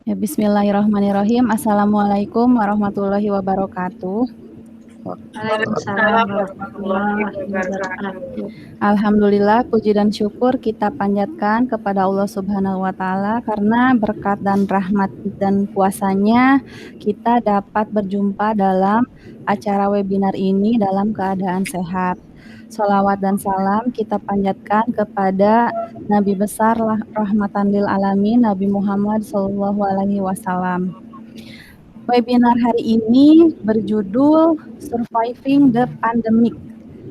Ya, bismillahirrahmanirrahim. Assalamualaikum warahmatullahi wabarakatuh. Waalaikumsalam warahmatullahi wabarakatuh. Alhamdulillah, puji dan syukur kita panjatkan kepada Allah Subhanahu wa Ta'ala, karena berkat dan rahmat dan kuasa-Nya kita dapat berjumpa dalam acara webinar ini dalam keadaan sehat. Sholawat dan salam kita panjatkan kepada Nabi besar rahmatan lil alamin, Nabi Muhammad Shallallahu Alaihi Wasallam. Webinar hari ini berjudul Surviving the Pandemic,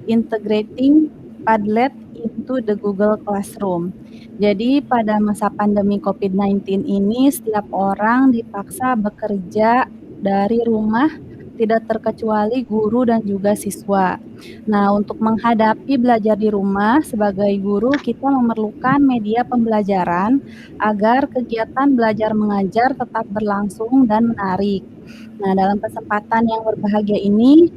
Integrating Padlet into the Google Classroom. Jadi pada masa pandemi COVID-19 ini, setiap orang dipaksa bekerja dari rumah, tidak terkecuali guru dan juga siswa. Nah, untuk menghadapi belajar di rumah, sebagai guru kita memerlukan media pembelajaran agar kegiatan belajar mengajar tetap berlangsung dan menarik. Nah, dalam kesempatan yang berbahagia ini,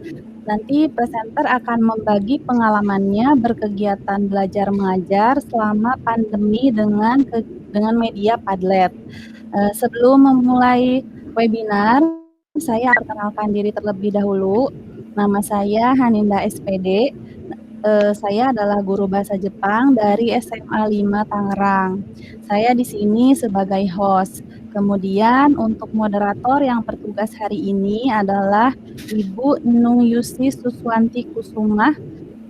nanti presenter akan membagi pengalamannya berkegiatan belajar mengajar selama pandemi dengan media Padlet. Sebelum memulai webinar, saya perkenalkan diri terlebih dahulu. Nama saya Haninda SPD. Saya adalah guru bahasa Jepang dari SMA 5 Tangerang. Saya di sini sebagai host. Kemudian untuk moderator yang bertugas hari ini adalah Ibu Nung Yusi Suswanti Kusumah,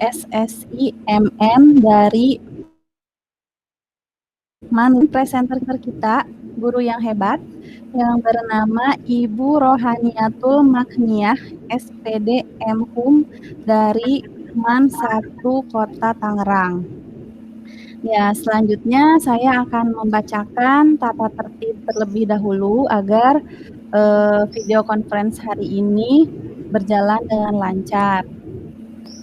SSI MM dari presenter kita, guru yang hebat, yang bernama Ibu Rohaniatul Makniyah, SPD MHUM dari MAN 1 Kota Tangerang. Ya, selanjutnya saya akan membacakan tata tertib terlebih dahulu agar video conference hari ini berjalan dengan lancar.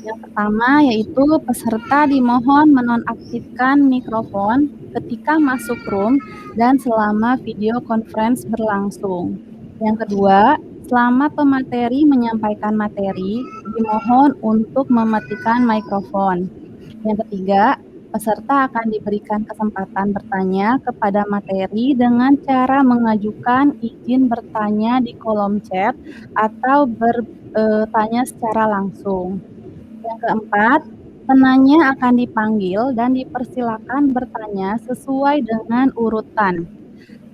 Yang pertama yaitu peserta dimohon menonaktifkan mikrofon ketika masuk room dan selama video conference berlangsung. Yang kedua, selama pemateri menyampaikan materi, dimohon untuk mematikan mikrofon. Yang ketiga, peserta akan diberikan kesempatan bertanya kepada materi dengan cara mengajukan izin bertanya di kolom chat atau bertanya secara langsung. Yang keempat, penanya akan dipanggil dan dipersilakan bertanya sesuai dengan urutan.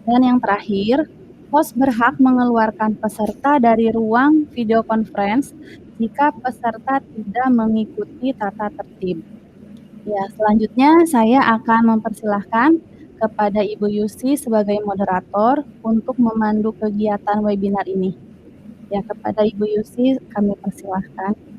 Dan yang terakhir, host berhak mengeluarkan peserta dari ruang video conference jika peserta tidak mengikuti tata tertib. Ya, selanjutnya saya akan mempersilahkan kepada Ibu Yusi sebagai moderator untuk memandu kegiatan webinar ini. Ya, kepada Ibu Yusi kami persilahkan.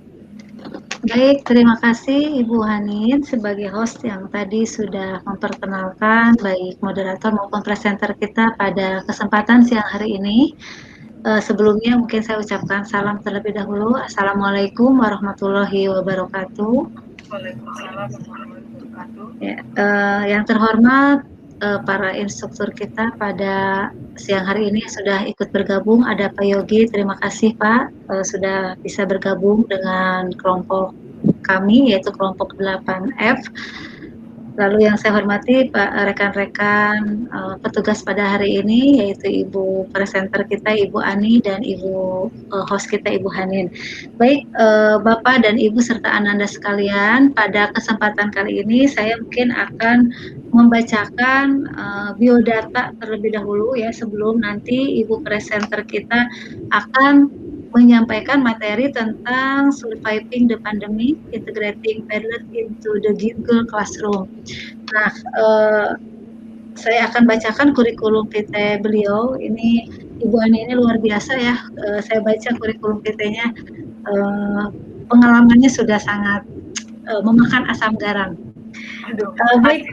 Baik, terima kasih Ibu Hanin sebagai host yang tadi sudah memperkenalkan baik moderator maupun presenter kita pada kesempatan siang hari ini. Sebelumnya mungkin saya ucapkan salam terlebih dahulu. Assalamualaikum warahmatullahi wabarakatuh. Waalaikumsalam warahmatullahi wabarakatuh. Ya, yang terhormat para instruktur kita pada siang hari ini sudah ikut bergabung. Ada Pak Yogi, terima kasih Pak sudah bisa bergabung dengan kelompok kami yaitu kelompok 8F. Lalu yang saya hormati Pak rekan-rekan petugas pada hari ini yaitu Ibu presenter kita Ibu Ani dan Ibu host kita Ibu Hanin. Baik Bapak dan Ibu serta Ananda sekalian, pada kesempatan kali ini saya mungkin akan membacakan biodata terlebih dahulu ya sebelum nanti Ibu presenter kita akan menyampaikan materi tentang surviving the pandemic, integrating Padlet into the Google Classroom. Nah, saya akan bacakan kurikulum PT beliau. Ini Ibu Ani ini luar biasa ya. Saya baca kurikulum PT-nya, pengalamannya sudah sangat memakan asam garam. Baik.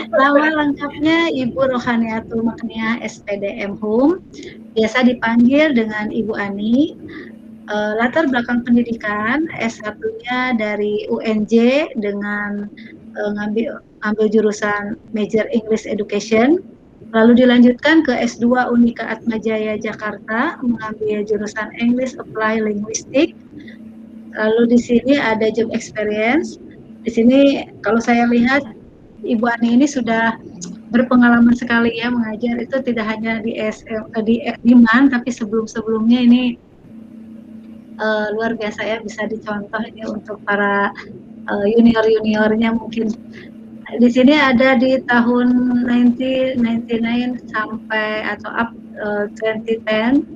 Nama lengkapnya Ibu Rohaniatul Makniyah SPD MHUM, biasa dipanggil dengan Ibu Ani. Latar belakang pendidikan S1-nya dari UNJ dengan ngambil jurusan major English Education, lalu dilanjutkan ke S2 Unika Atmajaya Jakarta mengambil jurusan English Apply Linguistic. Lalu di sini ada job experience. Di sini kalau saya lihat Ibu Ani ini sudah berpengalaman sekali ya mengajar itu tidak hanya di di MAN, tapi sebelumnya ini luar biasa ya, bisa dicontoh ini untuk para junior-juniornya mungkin. Di sini ada di tahun 1999 sampai atau up 2010,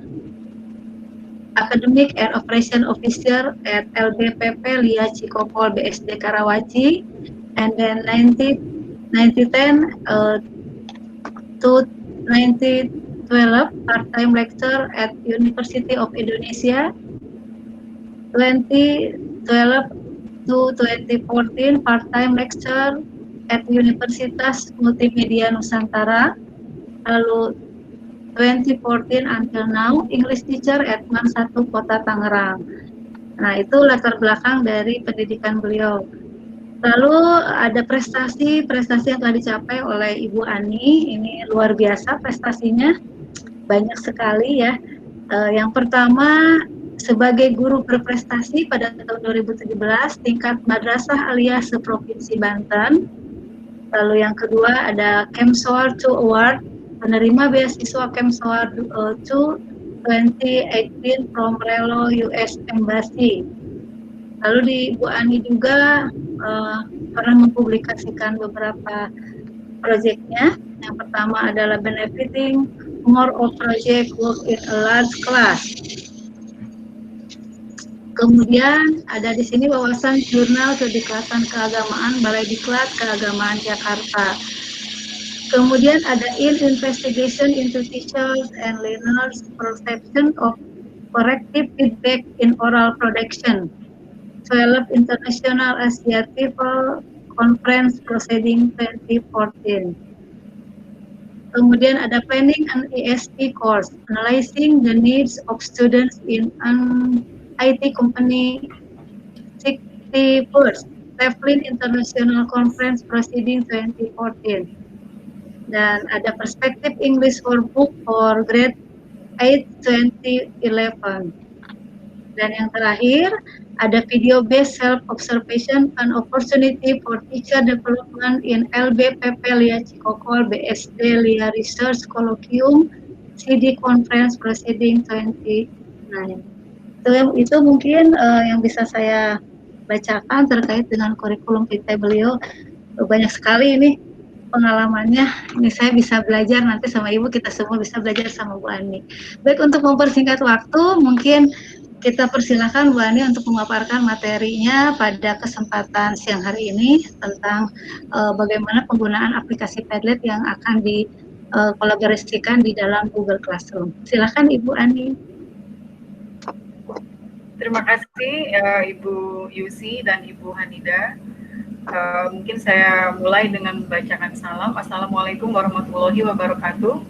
Academic and Operation Officer at LBPP Lia Cikokol BSD Karawaci, and then 2010 to 2012 part-time lecturer at University of Indonesia, 2012 to 2014 part-time lecturer at Universitas Multimedia Nusantara, lalu 2014 until now English teacher at MAN 1 Kota Tangerang. Nah, itu latar belakang dari pendidikan beliau. Lalu ada prestasi yang telah dicapai oleh Ibu Ani, ini luar biasa prestasinya, banyak sekali ya. Yang pertama, sebagai guru berprestasi pada tahun 2017 tingkat Madrasah Aliyah seprovinsi Banten. Lalu yang kedua ada Kemsoar 2 Award, penerima beasiswa Kemsoar 2 2018 from Relo US Embassy. Lalu di Bu Ani juga pernah mempublikasikan beberapa proyeknya. Yang pertama adalah benefiting more of project work in a large class. Kemudian ada di sini wawasan jurnal Kediklat Keagamaan Balai Diklat Keagamaan Jakarta. Kemudian ada investigation into teachers and learners perception of corrective feedback in oral production. 12 International Asia TEFL Conference Proceeding 2014. Kemudian ada planning an ESP course, analyzing the needs of students in an IT company 61st Teflon International Conference Proceeding 2014. Dan ada perspektif English for book for grade 8 2011. Dan yang terakhir ada video based self observation and opportunity for teacher development in LBPP Lia Cikokol BSD Lia Research Colloquium CD Conference Proceeding 29. Itu mungkin yang bisa saya bacakan terkait dengan kurikulum vitae beliau. Banyak sekali ini pengalamannya. Ini saya bisa belajar nanti sama Ibu, kita semua bisa belajar sama Bu Ani. Baik, untuk mempersingkat waktu, mungkin kita persilakan Bu Ani untuk memaparkan materinya pada kesempatan siang hari ini tentang bagaimana penggunaan aplikasi Padlet yang akan dikolaborasikan di dalam Google Classroom. Silakan Ibu Ani. Terima kasih Ibu Yusi dan Ibu Hanida. Mungkin saya mulai dengan membacakan salam. Assalamualaikum warahmatullahi wabarakatuh.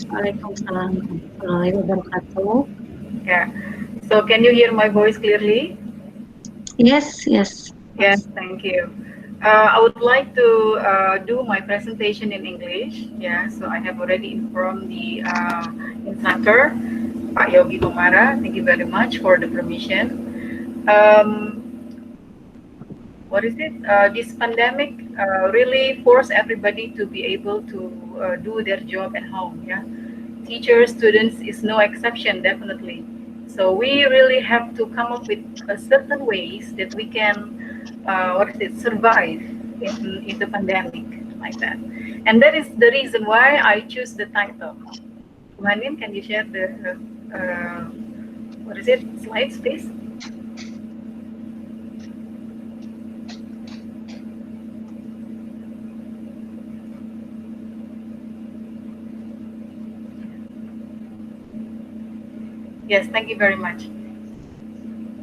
Waalaikumsalam warahmatullahi wabarakatuh. Yeah. So can you hear my voice clearly? Yes. Yes, thank you. I would like to do my presentation in English. Yeah, so I have already informed the instructor, Pak Yogi Komara. Thank you very much for the permission. This pandemic really forced everybody to be able to do their job at home. Yeah, teachers, students is no exception, definitely. So we really have to come up with certain ways that we can survive in the pandemic like that. And that is the reason why I choose the title. Manin, can you share the slides, please? Yes, thank you very much.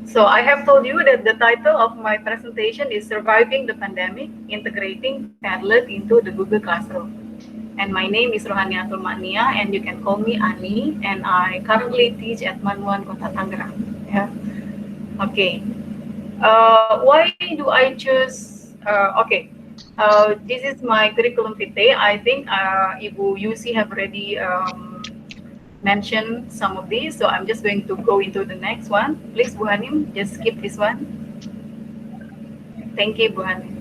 So I have told you that the title of my presentation is Surviving the Pandemic, Integrating Padlet into the Google Classroom. And my name is Rohaniatul Mania, and you can call me Ani, and I currently teach at MAN 1 Kota Tangerang. Yeah. Okay. Why do I choose? This is my curriculum vitae. I think Ibu Yusi have already mention some of these, so I'm just going to go into the next one. Please, Bu Hanim, just skip this one. Thank you, Bu Hanim.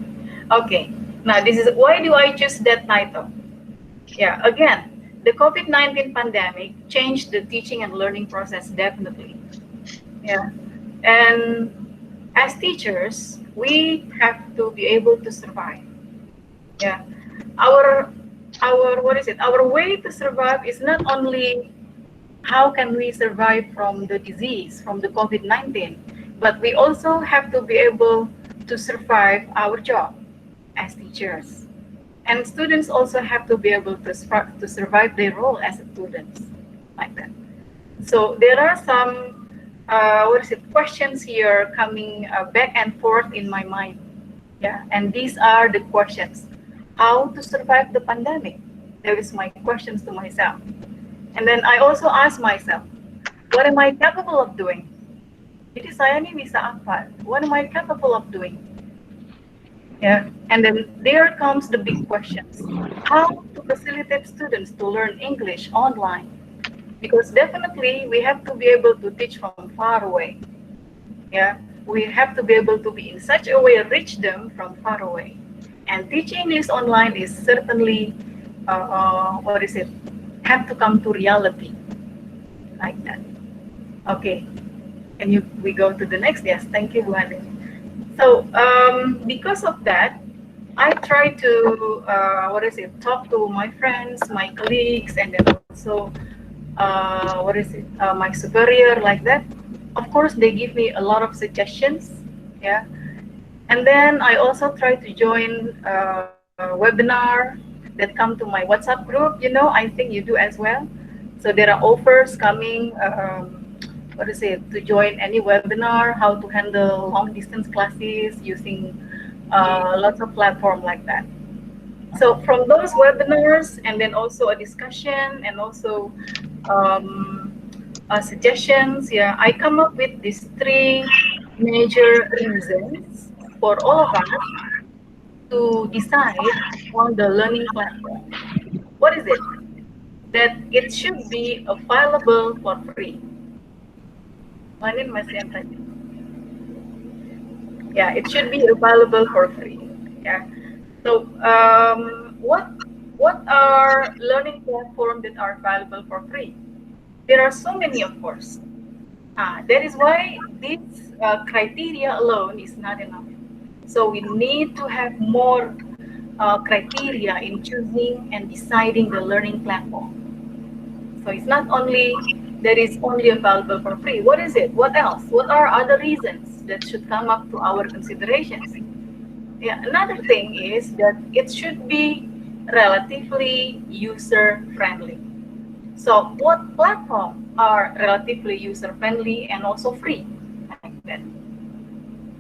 Okay, now this is why do I choose that title? Yeah, again, the COVID-19 pandemic changed the teaching and learning process definitely. Yeah, and as teachers, we have to be able to survive. Yeah, our what is it? Our way to survive is not only how can we survive from the disease, from the COVID-19, but we also have to be able to survive our job as teachers. And students also have to be able to survive their role as students, like that. So there are some what is it, questions here coming back and forth in my mind. Yeah, and these are the questions: how to survive the pandemic? There is my questions to myself, and then I also ask myself, what am I capable of doing? Jadi saya ini bisa apa? What am I capable of doing? Yeah, and then there comes the big questions: how to facilitate students to learn English online? Because definitely we have to be able to teach from far away. Yeah, we have to be able to be in such a way reach them from far away. And teaching English online is certainly what is it? Have to come to reality like that. Okay, and we go to the next. Yes, thank you, Bu Hande. So because of that, I try to what is it? Talk to my friends, my colleagues, and then also what is it? My superior, like that. Of course, they give me a lot of suggestions. Yeah, and then I also try to join webinar that come to my WhatsApp group. You know, I think you do as well. So there are offers coming. What is it? To join any webinar, how to handle long distance classes using lots of platform like that. So from those webinars, and then also a discussion, and also suggestions, yeah, I come up with these three major reasons for all of us to decide on the learning platform. What is it? That it should be available for free. Manin masih yang tadi. Yeah, it should be available for free. Yeah. So what are learning platforms that are available for free? There are so many, of course. That is why this criteria alone is not enough. So we need to have more criteria in choosing and deciding the learning platform. So it's not only that it's only available for free. What is it? What else? What are other reasons that should come up to our considerations? Yeah, another thing is that it should be relatively user-friendly. So what platforms are relatively user-friendly and also free? Like that.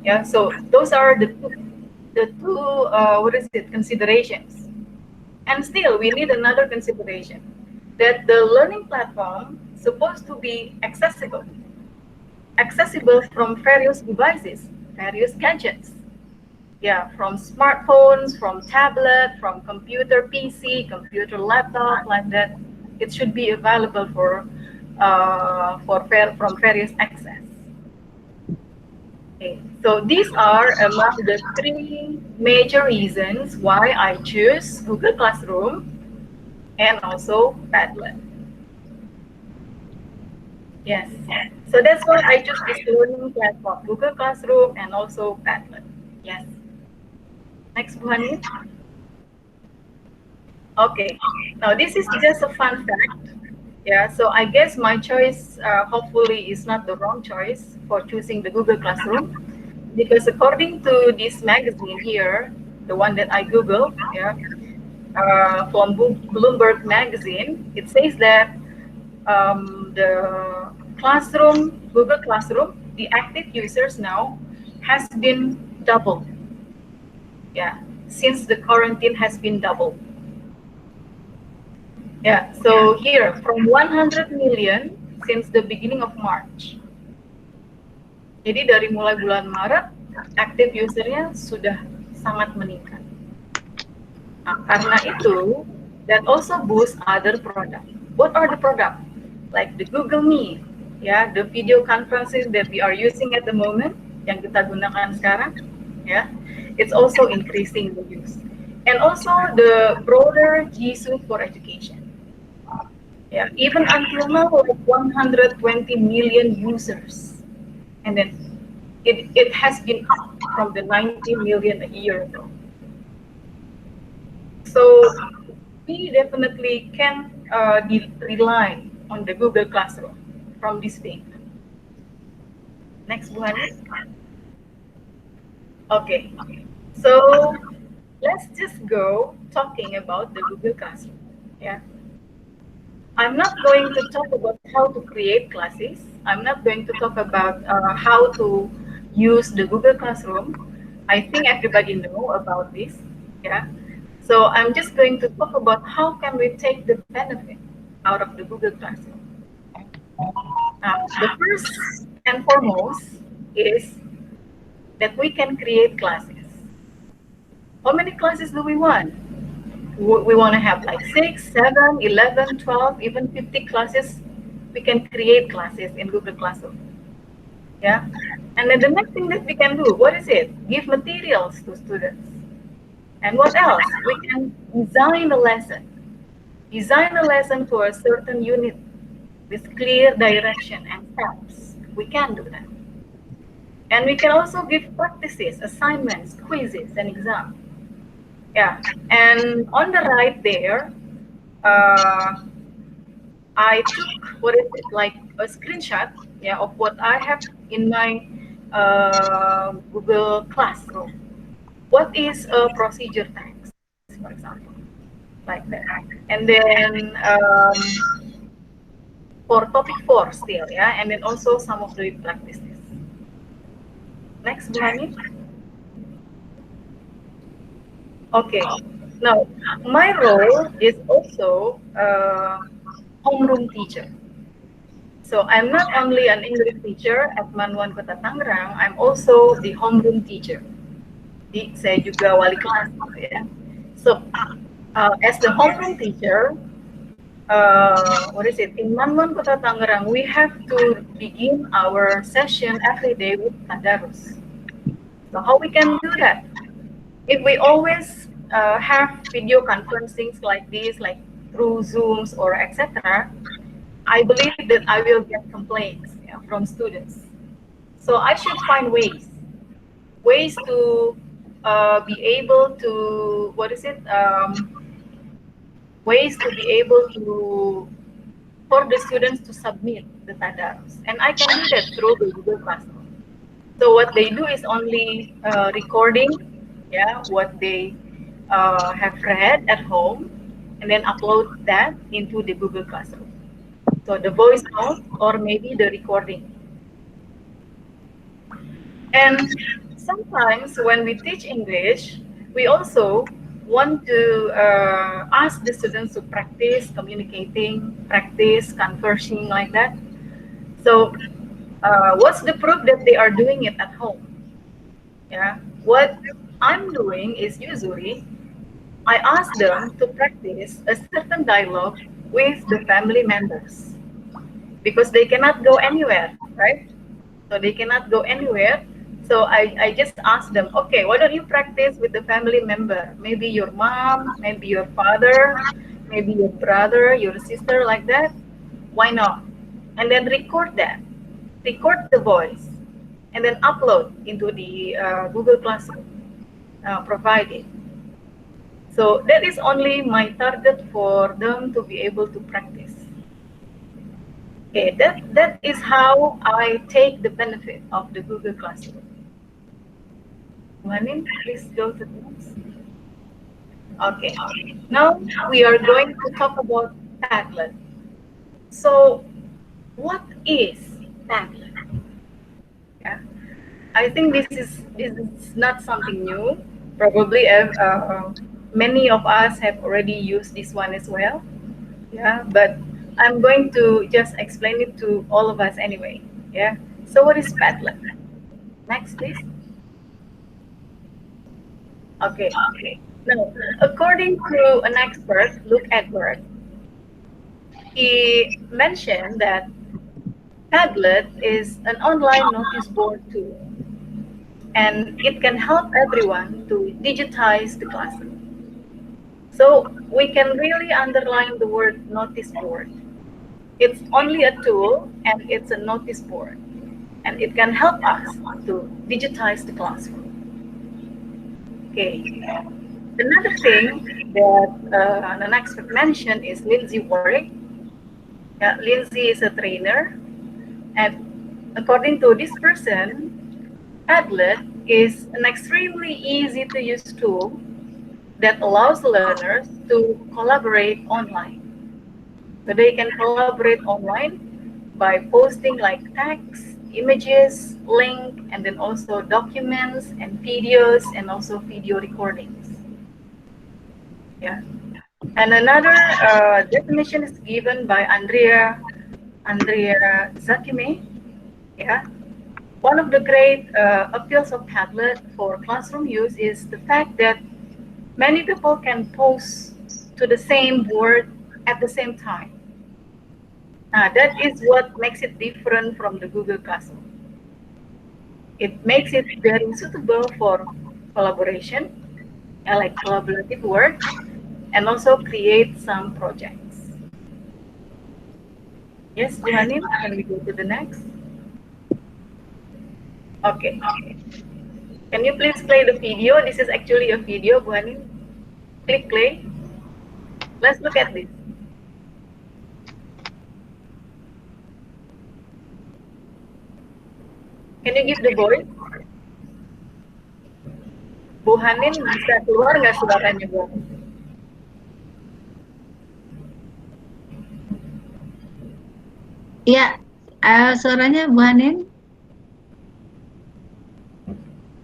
Yeah, so those are the two what is it, considerations. And still, we need another consideration, that the learning platform is supposed to be accessible from various devices, various gadgets. Yeah, from smartphones, from tablet, from computer PC, computer laptop, like that. It should be available from various access. Okay, so these are among the three major reasons why I choose Google Classroom and also Padlet. Yes, so that's why I choose this learning platform, Google Classroom and also Padlet. Yes. Next, Bu Hani. Okay, now this is just a fun fact. Yeah, so I guess my choice hopefully is not the wrong choice for choosing the Google Classroom, because according to this magazine here, the one that I Googled, yeah, from Bloomberg magazine, it says that the classroom, Google Classroom, the active users now has been doubled. Yeah, since the quarantine has been doubled. Yeah, so here from 100 million since the beginning of March. Jadi dari mulai bulan Maret, active usernya sudah sangat meningkat. Nah, karena itu, that also boosts other product. What are the product? Like the Google Meet, yeah, the video conferences that we are using at the moment, yang kita gunakan sekarang, yeah, it's also increasing the use. and also the broader GSU for education. Yeah, even until now, like 120 million users, and then it has been up from the 90 million a year ago. So we definitely can rely on the Google Classroom from this thing. Next, Bu Hani. Okay, so let's just go talking about the Google Classroom. Yeah, I'm not going to talk about how to create classes. I'm not going to talk about how to use the Google Classroom. I think everybody know about this. Yeah. So I'm just going to talk about how can we take the benefit out of the Google Classroom. The first and foremost is that we can create classes. How many classes do we want? We want to have like 6, 7, 11, 12, even 50 classes. We can create classes in Google Classroom. Yeah. And then the next thing that we can do, what is it? Give materials to students. And what else? We can design a lesson. Design a lesson for a certain unit with clear direction and steps. We can do that. And we can also give practices, assignments, quizzes, and exams. Yeah. And on the right there, I took what is it like a screenshot, yeah, of what I have in my Google Classroom. What is a procedure text, for example, like that. And then for topic 4 still, yeah, and then also some of the practices. Next, Bu Hani. Okay. Now, my role is also homeroom teacher. So I'm not only an English teacher at Manuan Kota Tangerang, I'm also the homeroom teacher. Saya juga wali kelas, gitu ya. So as the homeroom teacher, what is it? In Manuan Kota Tangerang, we have to begin our session every day with tadarus. So how we can do that? If we always have video conferencing like this, like through Zooms or etc., I believe that I will get complaints, yeah, from students. So I should find ways to be able to, what is it? Ways to be able to, for the students to submit the tadarus. And I can do that through the Google Classroom. So what they do is only recording, yeah, what they have read at home, and then upload that into the Google Classroom. So the voice note or maybe the recording. And sometimes when we teach English, we also want to ask the students to practice communicating, practice conversing like that. So what's the proof that they are doing it at home? Yeah, what I'm doing is usually I ask them to practice a certain dialogue with the family members because they cannot go anywhere, right? So they cannot go anywhere. So I just ask them, okay, why don't you practice with the family member? Maybe your mom, maybe your father, maybe your brother, your sister, like that. Why not? And then record that. Record the voice. And then upload into the Google Classroom provided. So that is only my target for them to be able to practice. Okay, that is how I take the benefit of the Google Classroom. Manin, please go to the next. Okay, now we are going to talk about Padlet. So, what is Padlet? Yeah, I think this is not something new. Probably many of us have already used this one as well. Yeah, but I'm going to just explain it to all of us anyway. Yeah. So what is Padlet? Next, please. Okay. Now, according to an expert, Luke Edward, he mentioned that Padlet is an online notice board tool, and it can help everyone to digitize the classroom. So we can really underline the word notice board. It's only a tool and it's a notice board, and it can help us to digitize the classroom. Okay. Another thing that the next mention is Lindsay Warwick. Yeah, Lindsay is a trainer, and according to this person, Padlet is an extremely easy to use tool that allows learners to collaborate online. So they can collaborate online by posting like text, images, link, and then also documents and videos and also video recordings. Yeah. And another definition is given by Andrea Zakime. Yeah. One of the great appeals of Padlet for classroom use is the fact that many people can post to the same board at the same time. That is what makes it different from the Google Classroom. It makes it very suitable for collaboration, like collaborative work, and also create some projects. Yes, Johanin, can we go to the next? Okay. Can you please play the video? This is actually a video, Bu Hanin. Click play. Let's look at this. Can you give the voice? Bu Hanin bisa keluar nggak suaranya, Bu? Iya, suaranya Bu Hanin.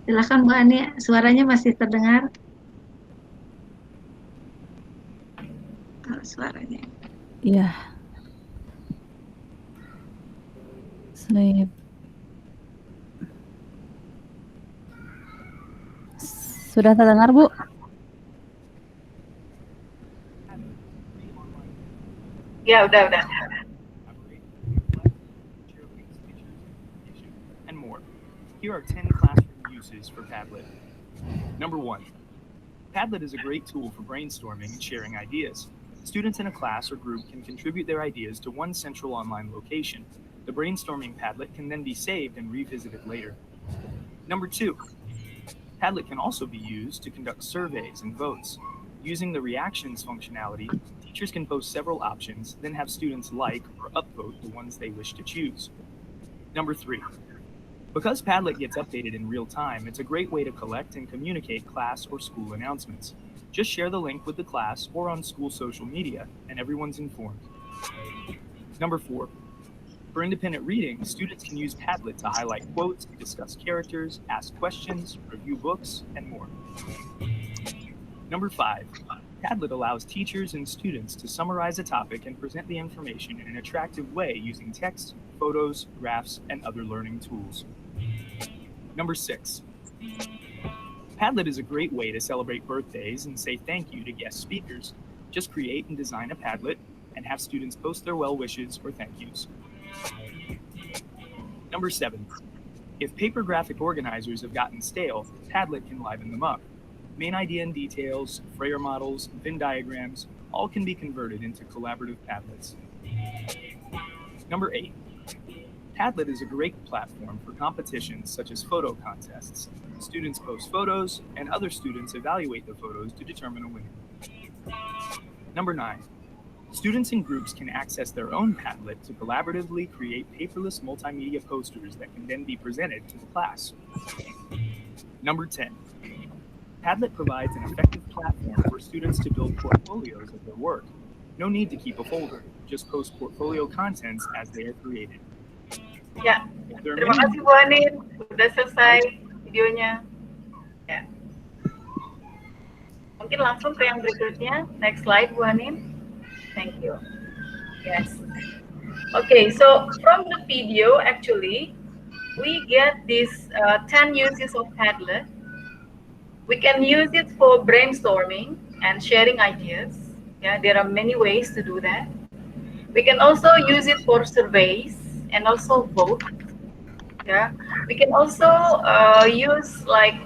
Silakan Bu Hanin, suaranya masih terdengar. Suaranya. Iya. Sleep. Sudah terdengar, Bu? Ya, udah. And more. Here are 10 classroom uses for Padlet. Number 1. Padlet is a great tool for brainstorming and sharing ideas. Students in a class or group can contribute their ideas to one central online location. The brainstorming Padlet can then be saved and revisited later. Number 2. Padlet can also be used to conduct surveys and votes. Using the reactions functionality, teachers can post several options, then have students like or upvote the ones they wish to choose. Number 3. Because Padlet gets updated in real time, it's a great way to collect and communicate class or school announcements. Just share the link with the class or on school social media, and everyone's informed. Number 4. For independent reading, students can use Padlet to highlight quotes, discuss characters, ask questions, review books, and more. Number 5. Padlet allows teachers and students to summarize a topic and present the information in an attractive way using text, photos, graphs, and other learning tools. Number 6. Padlet is a great way to celebrate birthdays and say thank you to guest speakers. Just create and design a Padlet and have students post their well wishes or thank yous. Number 7. If paper graphic organizers have gotten stale, Padlet can liven them up. Main idea and details, Frayer models, Venn diagrams, all can be converted into collaborative Padlets. Number 8. Padlet is a great platform for competitions such as photo contests. Students post photos, and other students evaluate the photos to determine a winner. Number 9. Students and groups can access their own Padlet to collaboratively create paperless multimedia posters that can then be presented to the class. Number 10. Padlet provides an effective platform for students to build portfolios of their work. No need to keep a folder, just post portfolio contents as they are created. Ya, terima kasih Bu Hanin, sudah selesai videonya. Ya. Mungkin langsung ke yang berikutnya. Next slide, Bu Hanin. Thank you. Yes. Okay, so from the video, actually, we get these 10 uses of Padlet. We can use it for brainstorming and sharing ideas. Yeah, there are many ways to do that. We can also use it for surveys and also vote. Yeah, we can also use like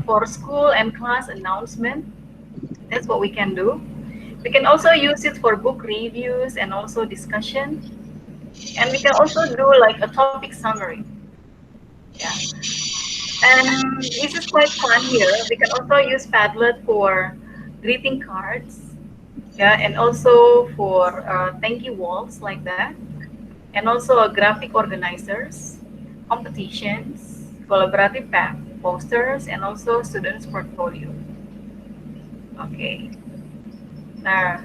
for school and class announcement. That's what we can do. We can also use it for book reviews and also discussion. And we can also do like a topic summary. Yeah. And this is quite fun here. We can also use Padlet for greeting cards. Yeah, and also for thank you walls like that. And also graphic organizers, competitions, collaborative posters, and also students' portfolio. Okay. Now,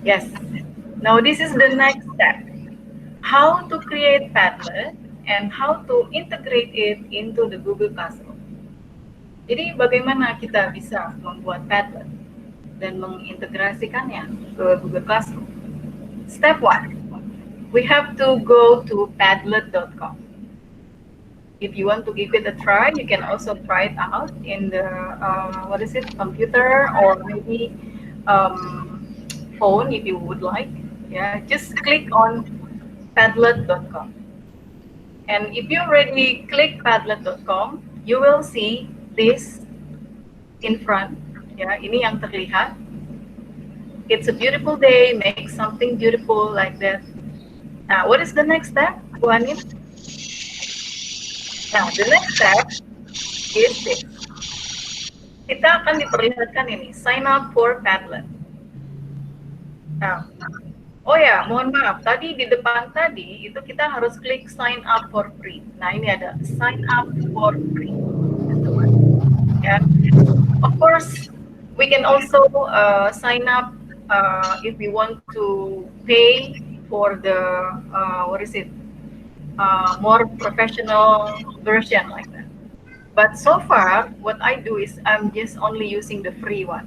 yes. Now this is the next step. How to create Padlet and how to integrate it into the Google Classroom. Jadi bagaimana kita bisa membuat Padlet dan mengintegrasikannya ke Google Classroom? Step 1. We have to go to padlet.com. If you want to give it a try, you can also try it out in the computer or maybe phone if you would like. Yeah, just click on padlet.com. And if you already click padlet.com, you will see this in front. Ya, ini yang terlihat. It's a beautiful day, make something beautiful like that. Now, what is the next step, Bu Hanin? Now, the next step is this. Kita akan diperlihatkan ini, sign up for Padlet. Nah, oh ya, mohon maaf, tadi di depan tadi itu kita harus klik sign up for free. Nah, ini ada sign up for free. Yeah. Of course, we can also sign up if we want to pay for the more professional version like that. But so far, what I do is I'm just only using the free one.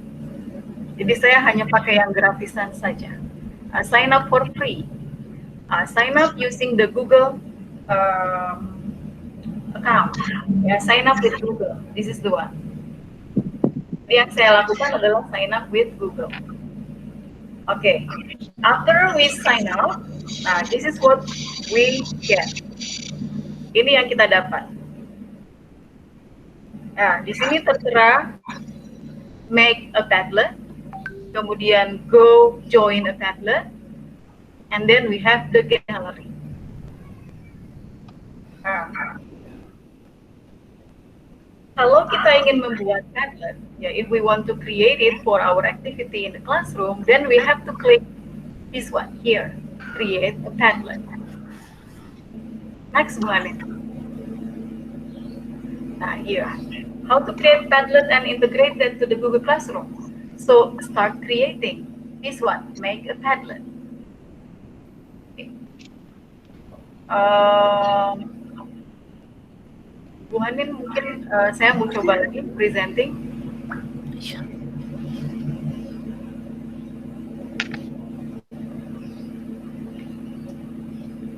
Jadi saya hanya pakai yang gratisan saja. Sign up for free. Sign up using the Google account. Ya, sign up with Google. This is the one. Yang saya lakukan adalah sign up with Google. Okay. After we sign up, nah this is what we get. Ini yang kita dapat. Nah, di sini tertera make a Padlet, kemudian go join a Padlet, and then we have the gallery. Nah, kalau kita ingin membuat Padlet, ya, if we want to create it for our activity in the classroom, then we have to click this one here, create a Padlet. Next one. Nah, here, how to create Padlet and integrate that to the Google Classroom. So start creating this one, make a Padlet. Bu Hanin, mungkin saya mau coba lagi presenting.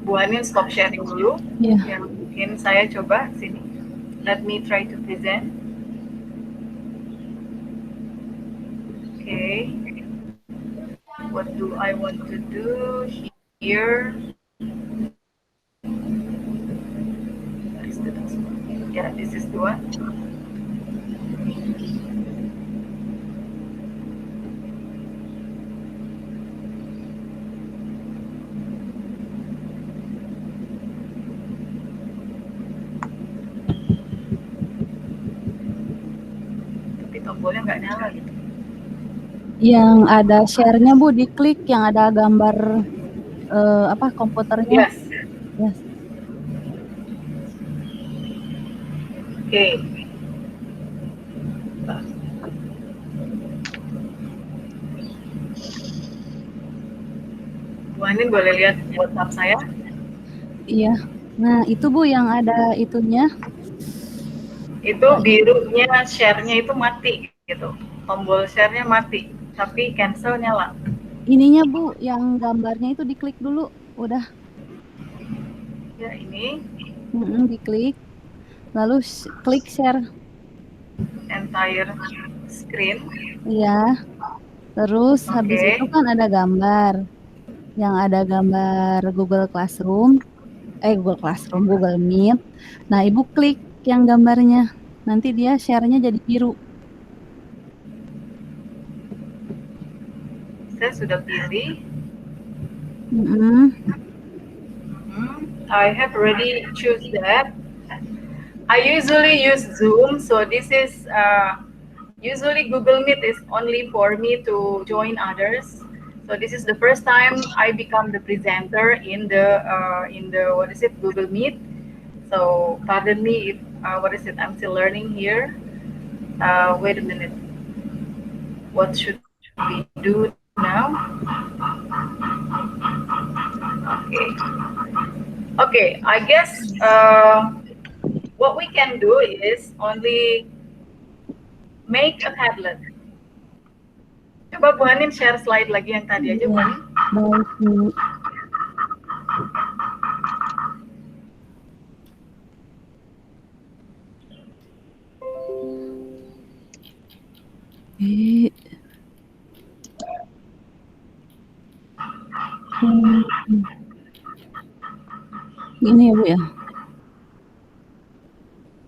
Bu Hanin stop sharing dulu. Yeah. Yang mungkin saya coba sini. Let me try to present. Okay. What do I want to do here? Yeah, this is the one. Tapi tombolnya nggak nyala gitu. Yang ada share-nya Bu, diklik yang ada gambar komputernya. Yes. Yes. Okay. Bu Hanin boleh lihat WhatsApp saya? Iya. Nah, itu Bu yang ada itunya. Itu birunya share-nya itu mati gitu. Tombol share-nya mati, tapi cancel nyala. Ininya Bu, yang gambarnya itu diklik dulu, udah. Ya, ini. Diklik. Lalu klik share Entire screen. Iya. Terus habis itu kan ada gambar. Yang ada gambar Google Classroom. Google Meet. Nah, Ibu klik yang gambarnya. Nanti dia share-nya jadi biru. Saya sudah pilih. I have already choose that. I usually use Zoom, so this is usually Google Meet is only for me to join others. So this is the first time I become the presenter in the Google Meet. So pardon me if I'm still learning here. Wait a minute. What should we do now? Okay, I guess what we can do is only make a Padlet. Coba Bu Hanin share slide lagi yang tadi aja, Bu Hanin. Baik, Bu. Ini ya, Bu ya?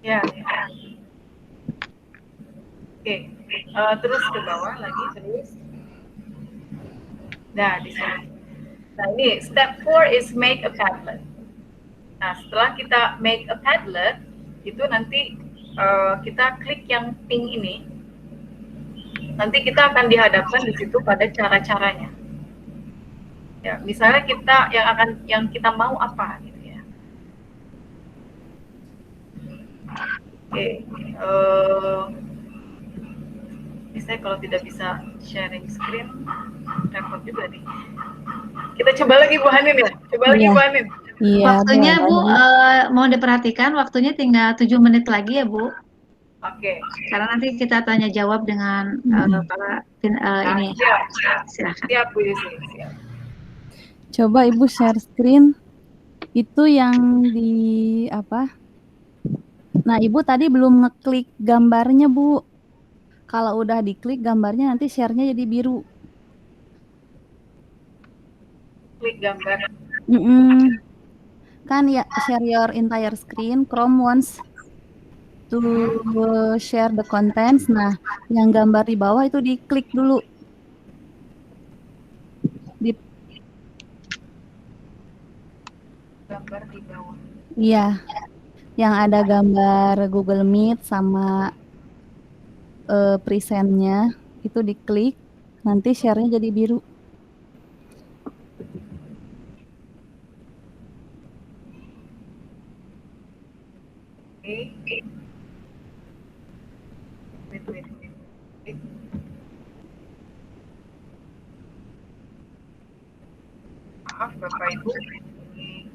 Ya. Oke, terus ke bawah lagi, terus. Nah, di sini. Nah, ini step 4 is make a Padlet. Nah, setelah kita make a Padlet, itu nanti kita klik yang pink ini. Nanti kita akan dihadapkan di situ pada cara-caranya. Ya, misalnya kita yang kita mau apa gitu ya. Oke, saya kalau tidak bisa sharing screen, repot juga nih. Kita coba lagi Bu Hanin ya, lagi Bu Hanin. Iya, Waktunya Bu, mohon diperhatikan, waktunya tinggal 7 menit lagi ya Bu. Oke. Karena nanti kita tanya jawab dengan para ini. Silakan. Siap Bu Yusi, siap. Coba Ibu share screen. Itu yang di apa? Nah, Ibu tadi belum ngeklik gambarnya, Bu. Kalau udah diklik gambarnya nanti share-nya jadi biru. Klik gambar. Kan ya, share your entire screen. Chrome wants to share the contents. Nah, yang gambar di bawah itu diklik dulu. Gambar di bawah. Iya, yang ada gambar Google Meet sama presentnya itu diklik, nanti share-nya jadi biru. Oke. Wait. Maaf Bapak Ibu, ini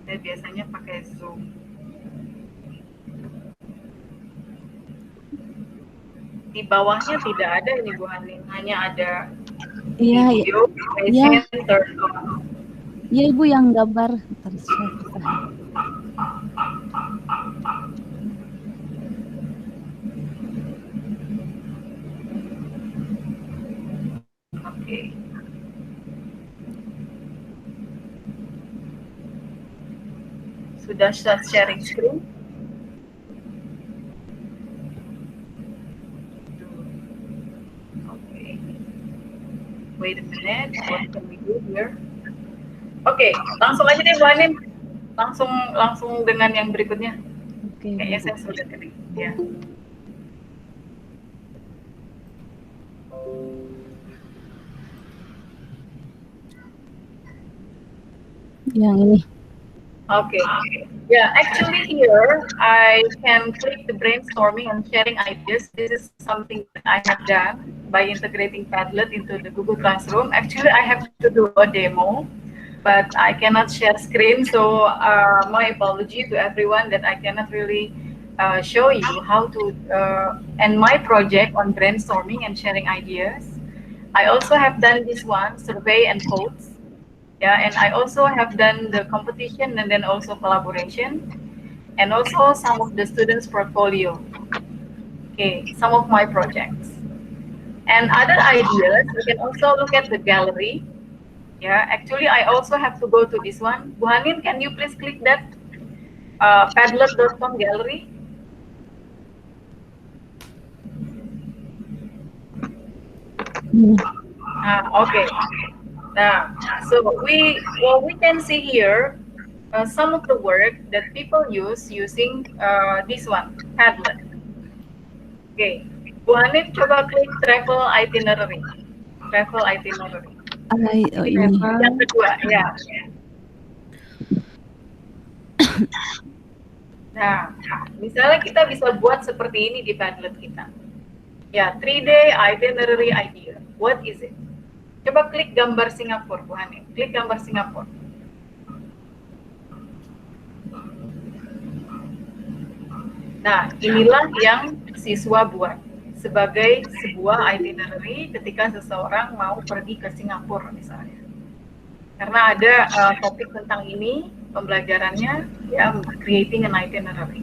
saya biasanya pakai Zoom. Di bawahnya tidak ada ini Bu Hanin, hanya ada video, present, turn on. Iya Ibu yang gambar terus. Oke. Sudah start sharing screen? Okay. Wait a minute, what can we do here? Oke, langsung aja deh Bu Hanin. Langsung dengan yang berikutnya. Oke. Kayaknya saya sudah tadi. Ya. Yang ini. Okay. Yeah, actually here I can click the brainstorming and sharing ideas. This is something that I have done by integrating Padlet into the Google Classroom. Actually, I have to do a demo, but I cannot share screen. So my apology to everyone that I cannot really show you how to end my project on brainstorming and sharing ideas. I also have done this one, survey and quotes. Yeah, and I also have done the competition and then also collaboration, and also some of the students' portfolio. Okay, some of my projects. And other ideas, you can also look at the gallery. Yeah, actually, I also have to go to this one. Bu Hanin, can you please click that padlet.com gallery? Okay. Now, so what we can see here, some of the work that people use using this one, Padlet. Okay. Bu Hanif coba klik travel itinerary. Travel itinerary. Oh ini. Yang kedua, ya. Nah, misalnya kita bisa buat seperti ini di Padlet kita. Ya, 3-day itinerary idea. What is it? Coba klik gambar Singapura, Bu Hanif. Klik gambar Singapura. Nah, inilah yang siswa buat sebagai sebuah itinerary ketika seseorang mau pergi ke Singapura misalnya. Karena ada topik tentang ini, pembelajarannya, ya, creating an itinerary.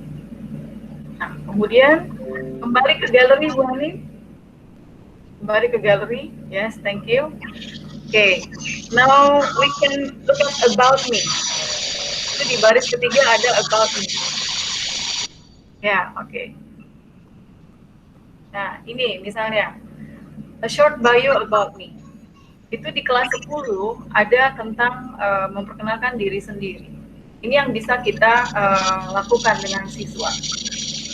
Nah, kemudian kembali ke galeri, Bu Hani. Kembali ke galeri, yes, thank you. Okay, now we can look at about me. Itu di baris ketiga ada about me. Ya, oke. Nah, ini misalnya, a short bio about me. Itu di kelas 10 ada tentang memperkenalkan diri sendiri. Ini yang bisa kita lakukan dengan siswa.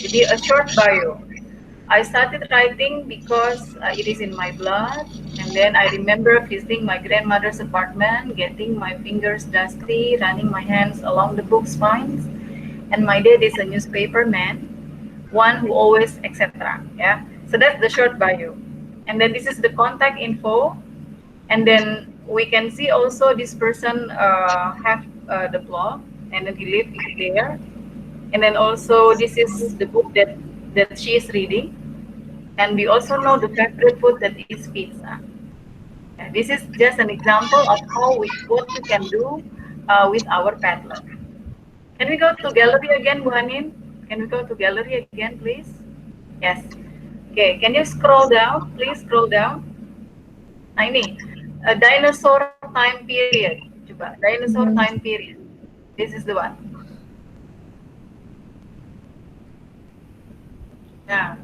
Jadi a short bio. I started writing because it is in my blood, and then I remember visiting my grandmother's apartment, getting my fingers dusty, running my hands along the book spines, and my dad is a newspaper man, one who always, etc. Yeah, so that's the short bio, and then this is the contact info. And then we can see also this person have the blog, and then he lived there. And then also this is the book that she is reading. And we also know the favorite food that is pizza. And this is just an example of what we can do with our Padlet. Can we go to gallery again, Bu Hanin? Can we go to gallery again, please? Yes. Okay, can you scroll down? Please scroll down. Nah ini, a dinosaur time period. Coba, dinosaur time period. This is the one. Nah,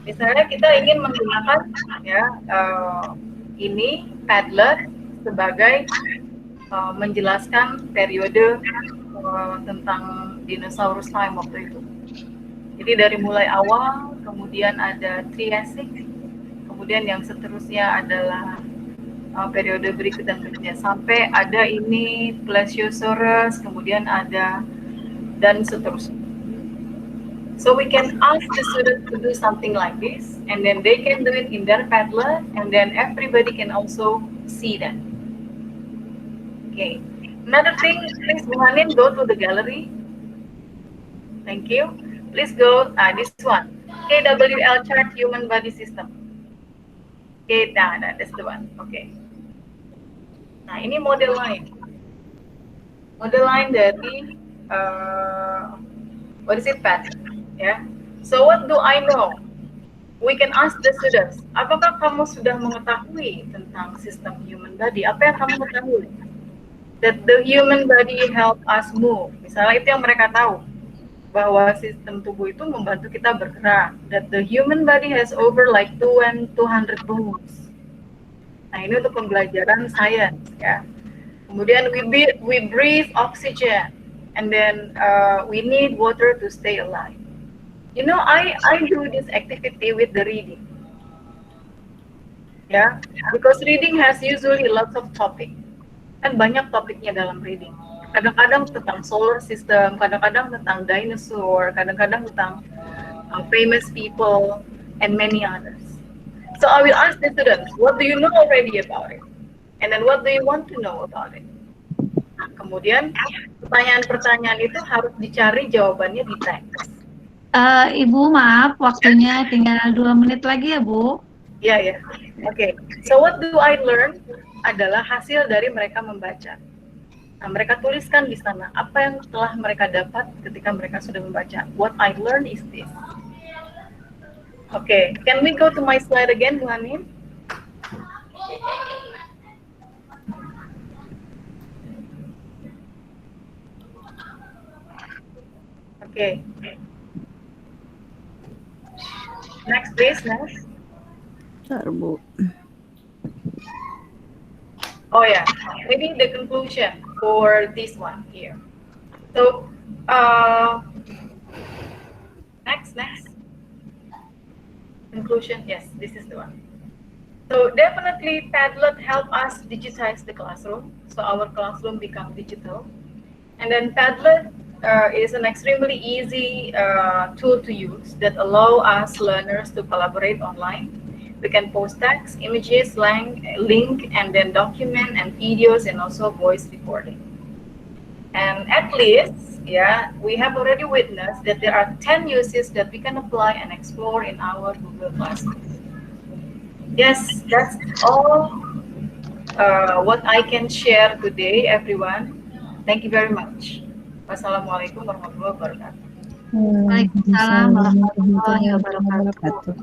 misalnya kita ingin menggunakan ya ini Padlet sebagai menjelaskan periode tentang dinosaurus time waktu itu. Jadi dari mulai awal, kemudian ada Triassic, kemudian yang seterusnya adalah periode berikut dan berikutnya sampai ada ini Plesiosaurus, kemudian ada dan seterusnya. So we can ask the students to do something like this, and then they can do it in their Padlet, and then everybody can also see that. Okay. Another thing, please, Bu Hanin, go to the gallery. Thank you. Please go, this one, KWL chart human body system. Okay, nah, that's the one. Okay. Nah, ini model lain. Model lain dari, what is it, Pat? Yeah. So what do I know? We can ask the students, apakah kamu sudah mengetahui tentang sistem human body? Apa yang kamu ketahui? That the human body help us move. Misalnya itu yang mereka tahu, bahwa sistem tubuh itu membantu kita bergerak. That the human body has over like 200 bones. Nah ini untuk pembelajaran sains ya. Kemudian we breathe oxygen, and then we need water to stay alive. You know, I do this activity with the reading. Yeah, because reading has usually lots of topic. Kan banyak topiknya dalam reading. Kadang-kadang tentang solar system, kadang-kadang tentang dinosaur, kadang-kadang tentang famous people, and many others. So I will ask the students, what do you know already about it? And then what do you want to know about it? Nah, kemudian pertanyaan-pertanyaan itu harus dicari jawabannya di teks. Ibu, maaf, waktunya tinggal 2 menit lagi ya, Bu. Ya, ya. Oke. So what do I learn adalah hasil dari mereka membaca. Nah, mereka tuliskan di sana apa yang telah mereka dapat ketika mereka sudah membaca. What I learned is this. Oke, can we go to my slide again, Bu Hanin? Oke. Next, please, next. Bentar, Bu. Oh yeah, maybe the conclusion for this one here. So next conclusion. Yes, this is the one. So definitely Padlet help us digitize the classroom, so our classroom become digital. And then Padlet is an extremely easy tool to use that allow us learners to collaborate online. We can post text, images, link, and then document and videos and also voice recording. And at least, yeah, we have already witnessed that there are 10 uses that we can apply and explore in our Google Classroom. Yes, that's all what I can share today, everyone. Thank you very much. Wassalamualaikum warahmatullahi wabarakatuh. Waalaikumsalam warahmatullahi wabarakatuh.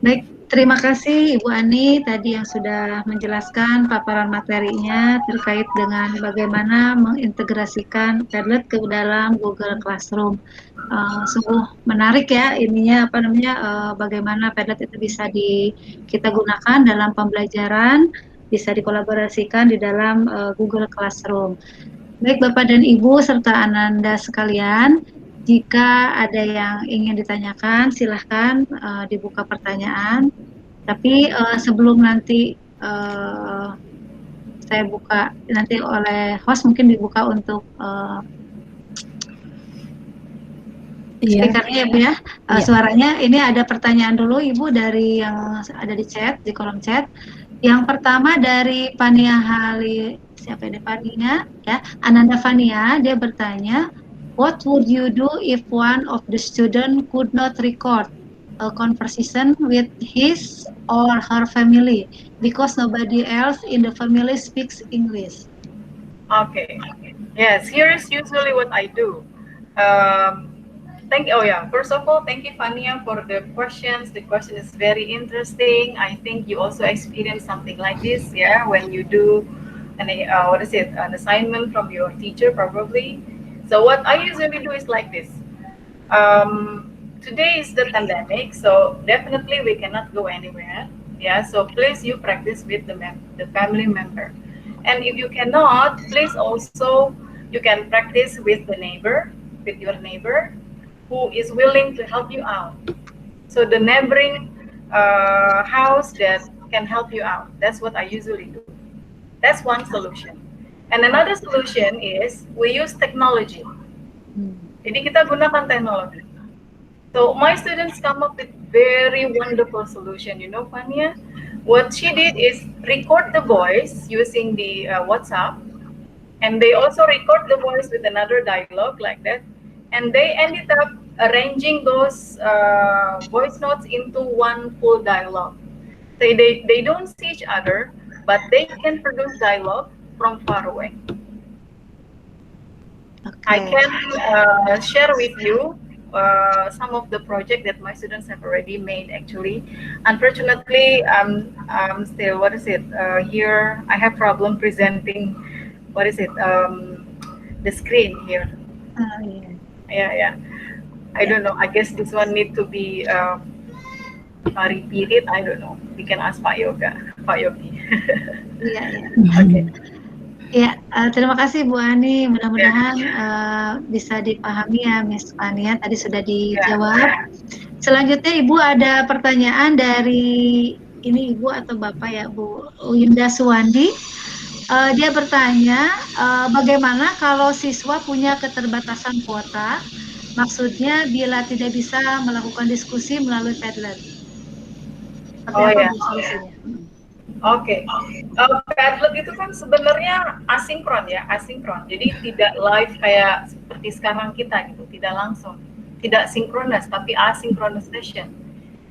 Baik, terima kasih Ibu Ani tadi yang sudah menjelaskan paparan materinya terkait dengan bagaimana mengintegrasikan Padlet ke dalam Google Classroom. Sungguh menarik ya ininya bagaimana Padlet itu bisa kita gunakan dalam pembelajaran, bisa dikolaborasikan di dalam Google Classroom. Baik Bapak dan Ibu serta Ananda sekalian, jika ada yang ingin ditanyakan, silahkan dibuka pertanyaan. Tapi sebelum nanti saya buka, nanti oleh host mungkin dibuka untuk speakernya ya Bu ya. Suaranya, ini ada pertanyaan dulu Ibu dari yang ada di chat, di kolom chat. Yang pertama dari Fania Ananda Fania, dia bertanya, what would you do if one of the student could not record a conversation with his or her family because nobody else in the family speaks English? Okay. Yes, here is usually what I do. First of all, thank you, Fania, for the questions. The question is very interesting. I think you also experience something like this, yeah, when you do an assignment from your teacher, probably. So what I usually do is like this. Today is the pandemic, so definitely we cannot go anywhere. Yeah, so please you practice with the family member. And if you cannot, please also you can practice with your neighbor who is willing to help you out. So the neighboring house that can help you out. That's what I usually do. That's one solution. And another solution is we use technology. Jadi kita gunakan teknologi. So my students come up with very wonderful solution. You know, Fania, what she did is record the voice using the WhatsApp, and they also record the voice with another dialogue like that, and they ended up arranging those voice notes into one full dialogue. So they don't see each other, but they can produce dialogue from far away. Okay. I can share with you some of the project that my students have already made. Actually, unfortunately, I'm still here. I have problem presenting. The screen here. Yeah. I don't know. I guess this one need to be repeated. I don't know. We can ask Pak Yogi. Iya. Oke. Ya, terima kasih Bu Ani. Mudah-mudahan bisa dipahami ya, Miss Fania. Tadi sudah dijawab. Selanjutnya Ibu ada pertanyaan dari ini Ibu atau Bapak ya, Bu Winda Suwandi. Dia bertanya, bagaimana kalau siswa punya keterbatasan kuota? Maksudnya bila tidak bisa melakukan diskusi melalui Padlet. Solusinya? Oke. Padlet itu kan sebenarnya asinkron ya, asinkron. Jadi tidak live kayak seperti sekarang kita gitu, tidak langsung, tidak sinkronis tapi asynchronous session.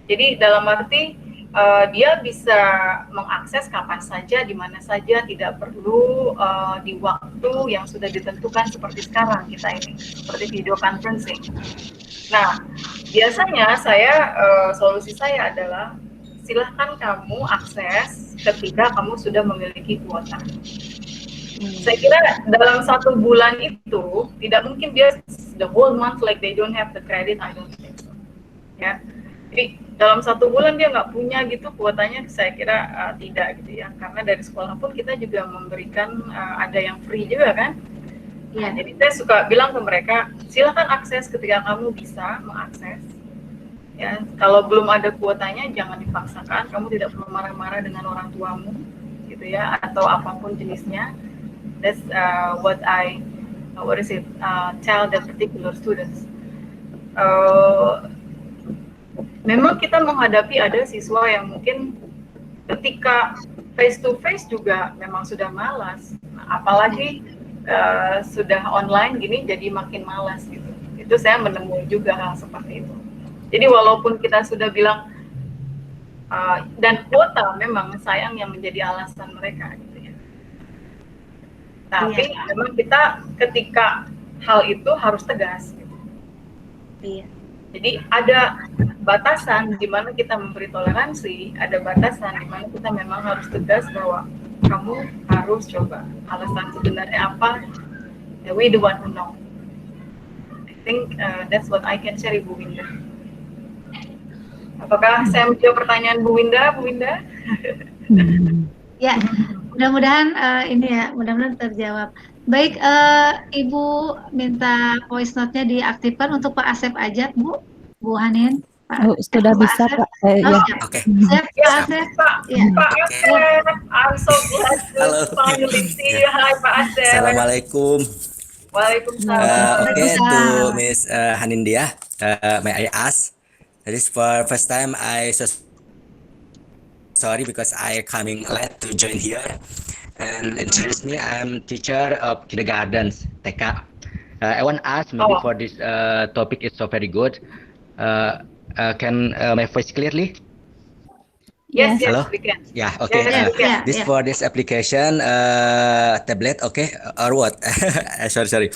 Jadi dalam arti dia bisa mengakses kapan saja, di mana saja, tidak perlu di waktu yang sudah ditentukan seperti sekarang kita ini, seperti video conferencing. Nah, biasanya solusi saya adalah silahkan kamu akses ketika kamu sudah memiliki kuota. Saya kira dalam 1 bulan itu tidak mungkin dia the whole month like they don't have the credit. I don't think so. Ya. Jadi dalam 1 bulan dia nggak punya gitu kuotanya, saya kira tidak gitu ya, karena dari sekolah pun kita juga memberikan ada yang free juga kan. Ya. Jadi saya suka bilang ke mereka, silakan akses ketika kamu bisa mengakses. Ya, kalau belum ada kuotanya jangan dipaksakan, kamu tidak perlu marah-marah dengan orang tuamu gitu ya, atau apapun jenisnya. That's what I tell that particular students. Memang kita menghadapi ada siswa yang mungkin ketika face to face juga memang sudah malas, apalagi sudah online gini jadi makin malas gitu. Itu saya menemui juga hal seperti itu. Jadi walaupun kita sudah bilang dan kuota memang sayang yang menjadi alasan mereka gitu ya. Tapi memang kita ketika hal itu harus tegas gitu. Iya. Jadi ada batasan di mana kita memberi toleransi, ada batasan di mana kita memang harus tegas bahwa kamu harus coba. Alasan sebenarnya apa? We the one who know. I think that's what I can share, Bu Winda. Apakah saya menjawab pertanyaan Bu Winda? Bu Winda? Ya, mudah-mudahan ini ya, mudah-mudahan terjawab. Baik, Ibu minta voice note-nya diaktifkan untuk Pak Asep aja, Bu. Bu Hanin. Pak, sudah bisa, Asep. Pak. Ya. Oke. Siap, Pak Asep. Ya. Pak Asep, I'm so glad to Halo. finally see you. Hi, Pak Asep. Assalamualaikum. Waalaikumsalam. Okay, to Miss Hanindia, may I ask? That is for first time I so sorry because I coming late to join here. And introduce me, I'm teacher of kindergartens, TK. I want to ask maybe for this topic is so very good. Can my voice clearly? Yes, Hello? we can. Yeah, okay. Yes, For this application, tablet, okay, or what? Sorry.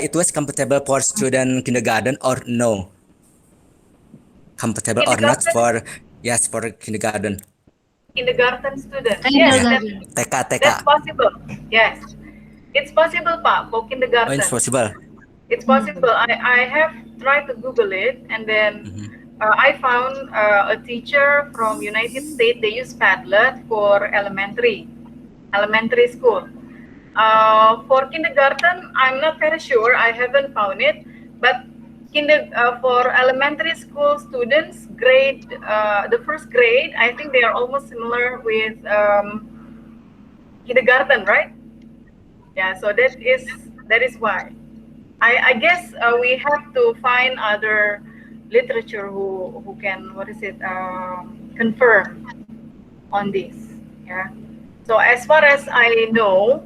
It was compatible for student kindergarten or no? Compatible or not for kindergarten? Kindergarten student. Yes, TK. That's possible. Yes, it's possible, Pak, for kindergarten. Oh, it's possible. It's possible. I have tried to Google it, and then I found a teacher from United States. They use Padlet for elementary school. For kindergarten, I'm not very sure. I haven't found it, but for elementary school students, the first grade, I think they are almost similar with kindergarten, right? Yeah, so that is why. I guess we have to find other literature who can confirm on this. Yeah. So as far as I know,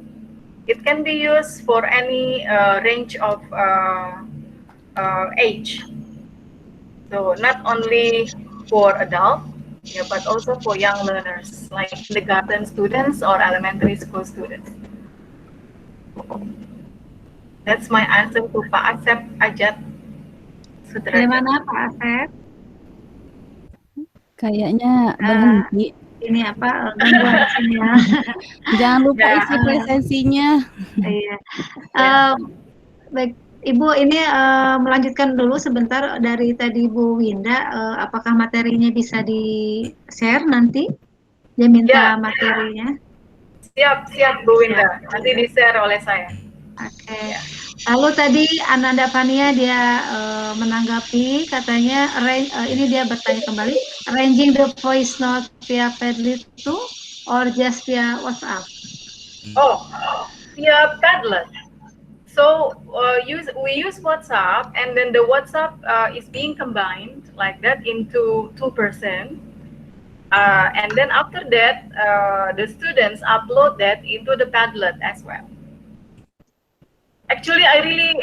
it can be used for any range of age. So not only for adults, but also for young learners like kindergarten students or elementary school students. That's my answer to Pak Asep Ajat Sudrajat. Bagaimana Pak Asep? Kayaknya berhenti. Ini apa gangguan sinyal? Jangan lupa isi presensinya. Iya. Baik, Ibu ini melanjutkan dulu sebentar dari tadi Bu Winda. Apakah materinya bisa di-share nanti? Dia minta materinya. Siap Bu Winda. Nanti di-share oleh saya. Oke. Lalu tadi Ananda Fania dia menanggapi, katanya ini dia bertanya kembali, arranging the voice note via Padlet itu or just via WhatsApp? Oh, via Padlet. So we use WhatsApp, and then the WhatsApp is being combined like that into 2%. And then after that, the students upload that into the Padlet as well. Actually, I really,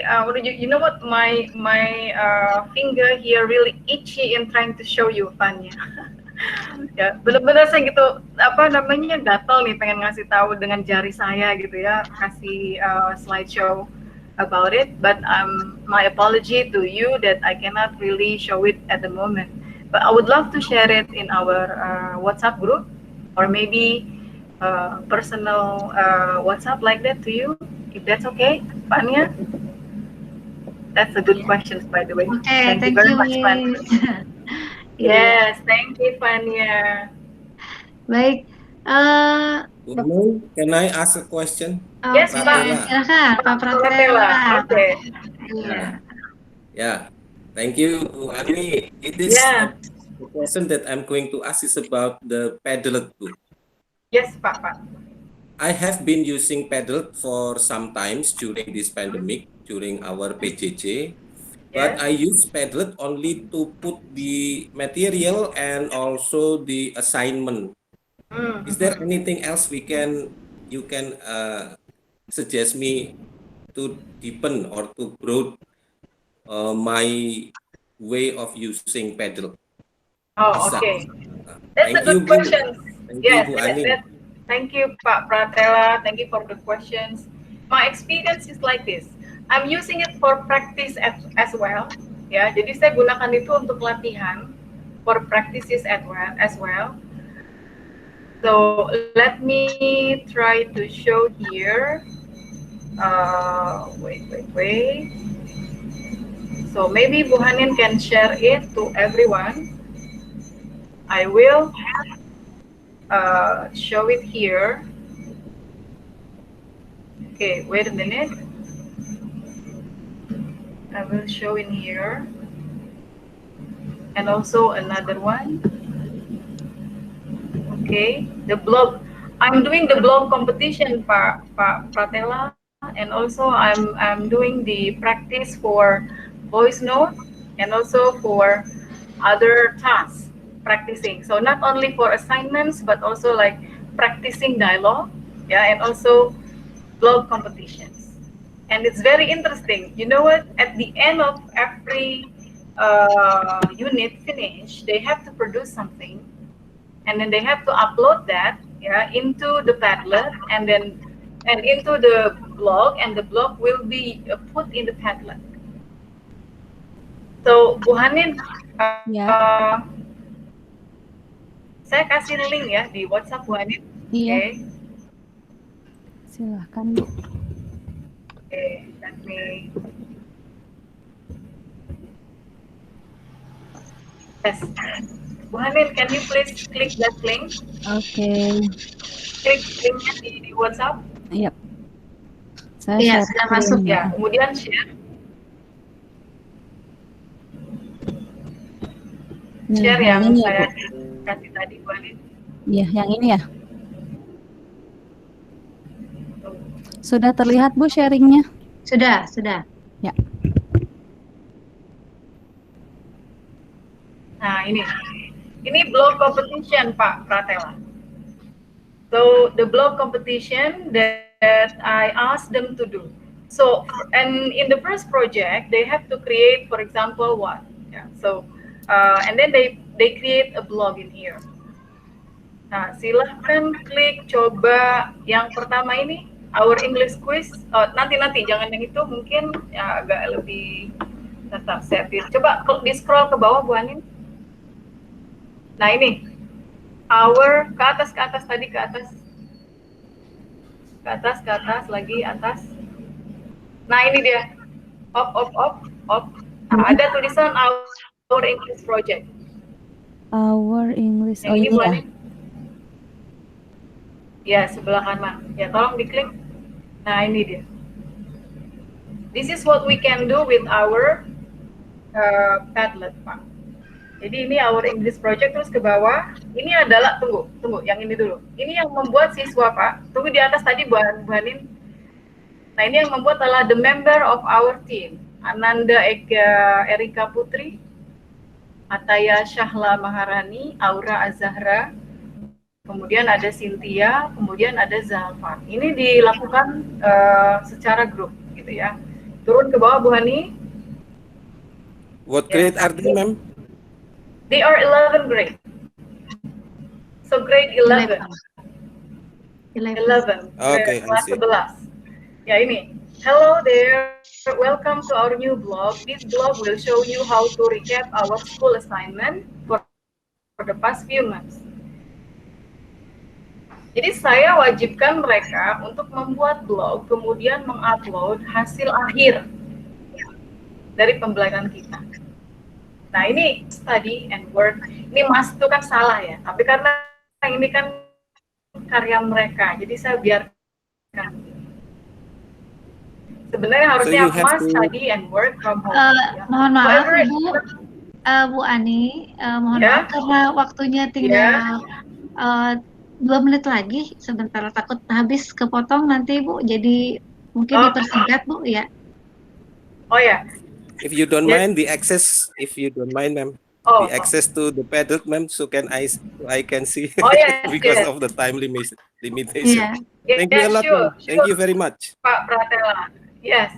you know what, my finger here really itchy in trying to show you, Fanya. Ya, benar-benar saya gitu, gatal nih pengen ngasih tahu dengan jari saya gitu ya, kasih slideshow about it. But my apology to you that I cannot really show it at the moment. But I would love to share it in our WhatsApp group, or maybe personal WhatsApp like that to you, if that's okay, Fanya. That's a good question, by the way. Okay, thank you very much, Yes, thank you, Fania. Baik. Can I ask a question? Yes, Oke, Pak. silakan Pak Pratela. Oke. Iya. Yeah, thank you, Bu Ani. It is Yeah. the question that I'm going to ask is about the Padlet book. Yes, Pak. I have been using Padlet for some times during this pandemic, during our PJJ, but Yes. I use Padlet only to put the material and also the assignment. Is there anything else you can suggest me to deepen or to grow my way of using Padlet? Oh, okay. That's a Thank you, good Bu. question. Thank you, Yes, Bu Ani. thank you, Pak Pratela. Thank you for the questions. My experience is like this. I'm using it for practice as well. Ya, jadi saya gunakan itu untuk latihan, for practices as well. So let me try to show here. Wait. So maybe Bu Hanin can share it to everyone. I will show it here. Okay, wait a minute. I will show in here. And also another one. Okay, the blog. I'm doing the blog competition, Pak Pratela, and also I'm doing the practice for voice note and also for other tasks practicing. So not only for assignments but also like practicing dialogue, yeah, and also blog competitions. And it's very interesting. You know what? At the end of every unit finish, they have to produce something, and then they have to upload that, yeah, into the Padlet, and into the blog, and the blog will be put in the Padlet. So Bu Hanin, saya kasih link ya di WhatsApp Bu Hanin. Iya. Okay. Silahkan, Bu. Okay, let me. Yes. Bu Hanin, can you please click that link? Oke. Klik linknya di WhatsApp. Iya. Saya Iya, share sudah masuk screen. Ya, kemudian share. Share yang ini saya ya, Bu. kasih tadi Bu Hanin. Iya, yang ini ya. Sudah terlihat, Bu, sharingnya? Sudah. Ya. Nah, ini blog competition, Pak Pratela. So the blog competition that I asked them to do. So, and in the first project, they have to create, for example, what? Yeah. So, and then they create a blog in here. Nah, silahkan klik coba yang pertama ini, our English quiz. Nanti jangan yang itu, mungkin ya agak lebih tetap servis. Coba di scroll ke bawah Bu Anin. Nah ini, our ke atas tadi ke atas lagi atas. Nah ini dia, op. Nah, ada tulisan our English project. Our English. Yang ini ini Bu ya. Anin. Ya, sebelah kanan. Ya, tolong diklik. Nah, ini dia. This is what we can do with our Padlet, Pak. Jadi ini our English project, terus ke bawah. Ini adalah, tunggu, yang ini dulu. Ini yang membuat siswa, Pak. Tunggu di atas tadi, Bu Hanin. Nah, ini yang membuat adalah the member of our team. Ananda Erika Putri, Ataya Syahla Maharani, Aura Azahra, kemudian ada Cynthia, kemudian ada Zalfan. Ini dilakukan secara grup, gitu ya. Turun ke bawah, Bu Hani. What grade are they, ma'am? They are 11 grade. So grade 11. 11. Okay, Kelas I see. 11. Ya ini. Hello there. Welcome to our new blog. This blog will show you how to recap our school assignment for the past few months. Jadi saya wajibkan mereka untuk membuat blog, kemudian mengupload hasil akhir dari pembelajaran kita. Nah ini study and work, ini must itu kan salah ya, tapi karena ini kan karya mereka, jadi saya biarkan. Sebenarnya harusnya you have must to- study and work from home. Mohon maaf Whatever it- Bu Ani, mohon Ya. maaf karena waktunya tinggal 2 menit lagi, sebentar takut habis kepotong nanti Bu, jadi mungkin Oh. dipersingkat Bu ya. Oh ya, If you don't Yes. mind, if you don't mind, ma'am, oh, the access to the Padlet, ma'am, so I can see Oh, yes, because yes. of the time limitation. Iya. Thank you a lot, sure, ma'am. Thank you very much. Pak Pratela. Yes.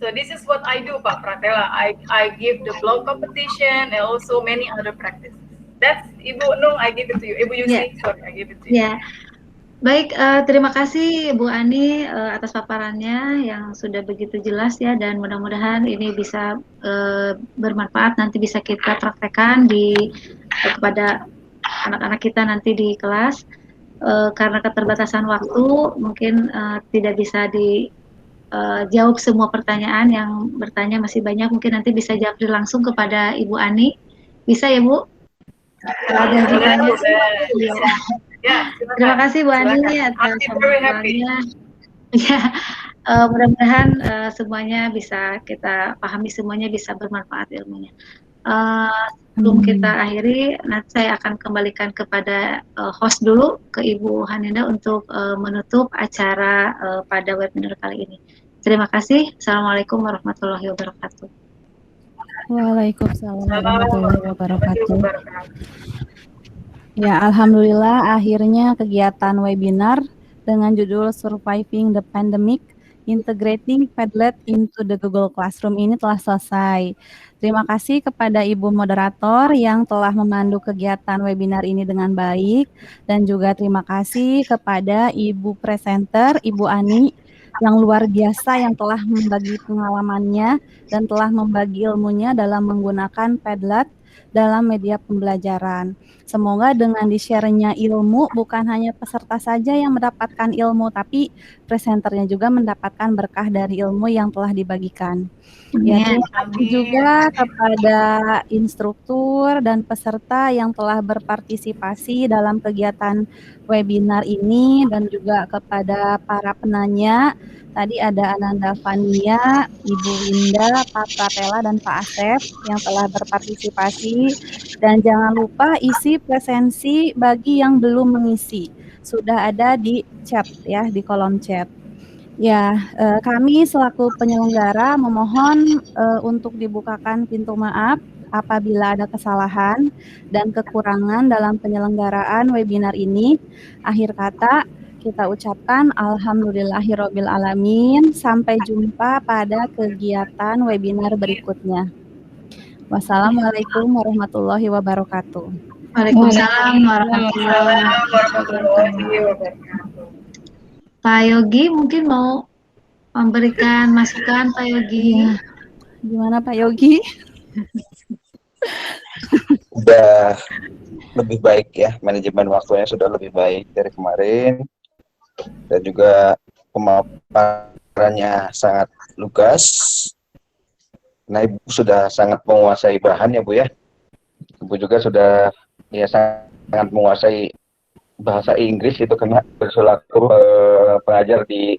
So this is what I do, Pak Pratela. I give the blog competition and also many other practices. That's Ibu Nung, I give it to you. Ibu Yusi, sorry, I give it to you. Ya, baik. Terima kasih Bu Ani atas paparannya yang sudah begitu jelas ya, dan mudah-mudahan ini bisa bermanfaat, nanti bisa kita praktekkan kepada anak-anak kita nanti di kelas. Karena keterbatasan waktu, mungkin tidak bisa dijawab semua pertanyaan. Yang bertanya masih banyak, mungkin nanti bisa jawab langsung kepada Ibu Ani. Bisa ya Bu? Dan ditanya. Iya. Ya, silakan. Terima kasih Bu Ani Silakan. atas I'm very happy. pemaparannya. Ya, mudah-mudahan semuanya bisa kita pahami, semuanya bisa bermanfaat ilmunya. Sebelum kita akhiri, nanti saya akan kembalikan kepada host dulu, ke Ibu Haninda untuk menutup acara pada webinar kali ini. Terima kasih. Assalamualaikum warahmatullahi wabarakatuh. Waalaikumsalam warahmatullahi wabarakatuh. Ya, alhamdulillah akhirnya kegiatan webinar dengan judul Surviving the Pandemic, Integrating Padlet into the Google Classroom ini telah selesai. Terima kasih kepada Ibu Moderator yang telah memandu kegiatan webinar ini dengan baik, dan juga terima kasih kepada Ibu Presenter, Ibu Ani, yang luar biasa yang telah membagi pengalamannya dan telah membagi ilmunya dalam menggunakan Padlet dalam media pembelajaran. Semoga dengan di-share-nya ilmu, bukan hanya peserta saja yang mendapatkan ilmu, tapi presenternya juga mendapatkan berkah dari ilmu yang telah dibagikan. Ya, terima kasih juga kepada instruktur dan peserta yang telah berpartisipasi dalam kegiatan webinar ini, dan juga kepada para penanya. Tadi ada Ananda Fania, Ibu Winda, Pak Pratela, dan Pak Asep yang telah berpartisipasi. Dan jangan lupa isi presensi bagi yang belum mengisi. Sudah ada di chat ya, di kolom chat. Ya, kami selaku penyelenggara memohon untuk dibukakan pintu maaf apabila ada kesalahan dan kekurangan dalam penyelenggaraan webinar ini. Akhir kata, kita ucapkan alhamdulillahirabbil alamin. Sampai jumpa pada kegiatan webinar berikutnya. Wassalamualaikum warahmatullahi wabarakatuh. Waalaikumsalam warahmatullahi wabarakatuh. Pak Yogi mungkin mau memberikan masukan, Pak Yogi. Ya. Gimana Pak Yogi? Sudah lebih baik ya, manajemen waktunya sudah lebih baik dari kemarin, dan juga pemaparannya sangat lugas. Nah, Ibu sudah sangat menguasai bahan ya Bu ya. Ibu juga sudah ya sangat menguasai bahasa Inggris itu, karena berselaku pengajar di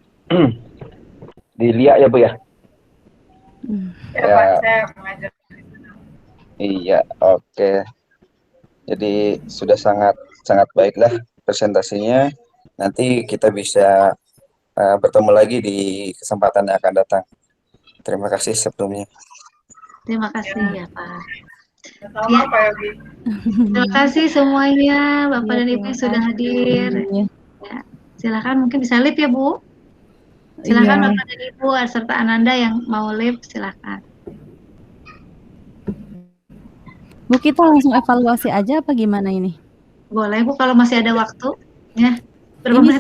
di LIA ya Bu ya. Ya, Pak, saya mengajar. Iya, oke. Jadi sudah sangat baiklah presentasinya. Nanti kita bisa bertemu lagi di kesempatan yang akan datang. Terima kasih sebelumnya. Terima kasih ya Pak. Sama Pak Yogi. Terima kasih semuanya, Bapak Ya, dan Ibu yang sudah hadir. Iya. Ya, silakan mungkin bisa live ya Bu. Silakan Iya. Bapak dan Ibu serta Ananda yang mau live, silakan. Bu, kita langsung evaluasi aja apa gimana ini? Boleh Bu kalau masih ada waktu ya. Berapa Ini menit